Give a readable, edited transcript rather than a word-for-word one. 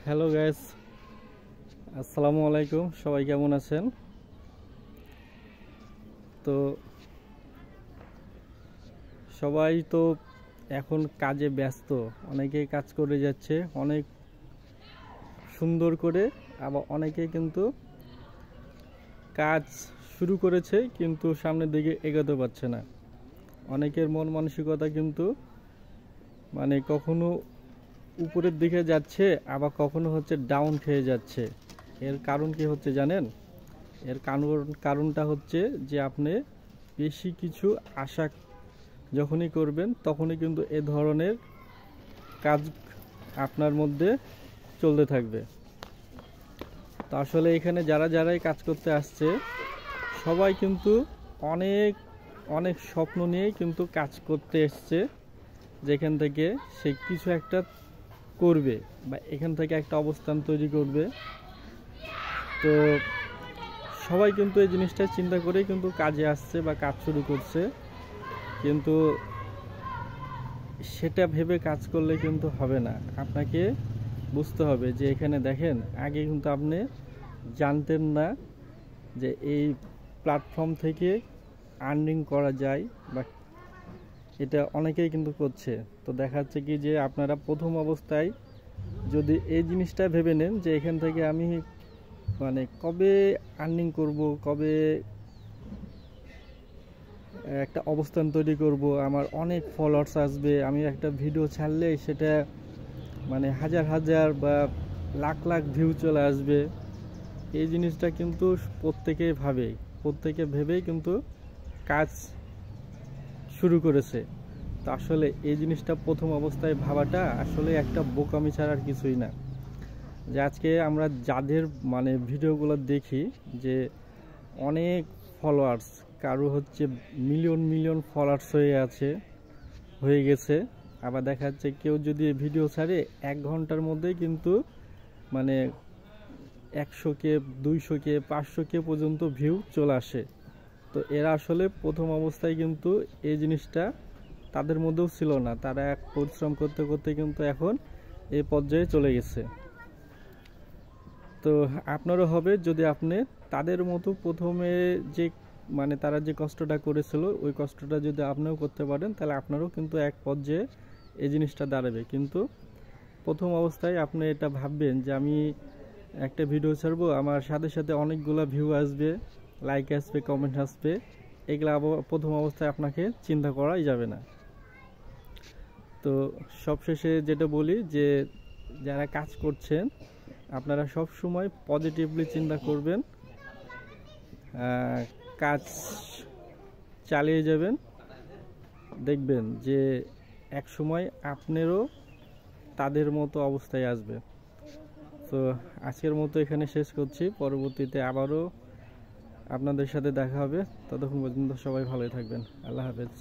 Hello guys, আসসালামু আলাইকুম। সবাই কেমন আছেন? তো সবাই তো এখন কাজে ব্যস্ত, অনেকেই কাজ করে যাচ্ছে অনেক সুন্দর করে, আবার অনেকে কিন্তু কাজ শুরু করেছে কিন্তু সামনের দিকে এগোতে পারছে না। অনেকের মন মানসিকতা কিন্তু কখনো উপরের দিকে যাচ্ছে, আবার কখনো হচ্ছে ডাউন খেয়ে যাচ্ছে। এর কারণ কি হচ্ছে জানেন? এর কারণটা হচ্ছে যে আপনি বেশি কিছু আশা যখনই করবেন তখনই কিন্তু এ ধরনের কাজ আপনার মধ্যে চলতে থাকবে। তো আসলে এখানে যারাই কাজ করতে আসছে সবাই কিন্তু অনেক অনেক স্বপ্ন নিয়েই কিন্তু কাজ করতে এসছে, যেখান থেকে সে কিছু একটা করবে বা এখান থেকে একটা অবস্থান তৈরি করবে। তো সবাই কিন্তু এই জিনিসটা চিন্তা করেই কিন্তু কাজে আসছে বা কাজ শুরু করছে, কিন্তু সেটা ভেবে কাজ করলে কিন্তু হবে না। আপনাকে বুঝতে হবে যে এখানে দেখেন, আগে কিন্তু আপনি জানতেন না যে এই প্ল্যাটফর্ম থেকে আর্নিং করা যায়, বা এটা অনেকেই কিন্তু করছে। তো দেখা যাচ্ছে কি যে আপনারা প্রথম অবস্থায় যদি এই জিনিসটা ভেবে নেন যে এখান থেকে আমি কবে আর্নিং করব, কবে একটা অবস্থান তৈরি করব, আমার অনেক ফলোয়ার্স আসবে, আমি একটা ভিডিও ছাড়লে সেটা হাজার হাজার বা লাখ লাখ ভিউ চলে আসবে, এই জিনিসটা কিন্তু প্রত্যেকে ভেবেই কিন্তু কাজ শুরু করেছে। তো আসলে এই জিনিসটা প্রথম অবস্থায় ভাবাটা আসলে একটা বোকামি ছাড়ার কিছুই না। যে আজকে আমরা যাদের ভিডিওগুলো দেখি যে অনেক ফলোয়ার্স, কারো হচ্ছে মিলিয়ন মিলিয়ন ফলোয়ার্স হয়ে গেছে, আবার দেখা যাচ্ছে কেউ যদি ভিডিও ছাড়ে 1 ঘন্টার মধ্যেই কিন্তু 100K 200K 500K পর্যন্ত ভিউ চলে আসে। তো এরা আসলে প্রথম অবস্থায় কিন্তু এই জিনিসটা তাদের মধ্যেও ছিল না, তারা পরিশ্রম করতে করতে কিন্তু এখন এই পর্যায়ে চলে গেছে। তো আপনারও হবে, যদি আপনি তাদের মতো প্রথমে যে তারা যে কষ্টটা করেছিল ওই কষ্টটা যদি আপনিও করতে পারেন, তাহলে আপনারও কিন্তু এক পর্যায়ে এই জিনিসটা দাঁড়াবে। কিন্তু প্রথম অবস্থায় আপনি এটা ভাববেন যে আমি একটা ভিডিও ছাড়বো, আমার সাথে সাথে অনেকগুলো ভিউ আসবে, লাইক আসবে, কমেন্ট আসবে, এগুলো প্রথম অবস্থায় আপনাকে চিন্তা করাই যাবে না। তো সবশেষে যেটা বলি যে যারা কাজ করছেন আপনারা সব সময় পজিটিভলি চিন্তা করবেন, কাজ চালিয়ে যাবেন, দেখবেন যে এক সময় আপনারও তাদের মতো অবস্থায় আসবে। তো আজকের মতো এখানে শেষ করছি, পরবর্তীতে আবারও আপনাদের সাথে দেখা হবে। ততক্ষণ পর্যন্ত সবাই ভালো থাকবেন। আল্লাহ হাফেজ।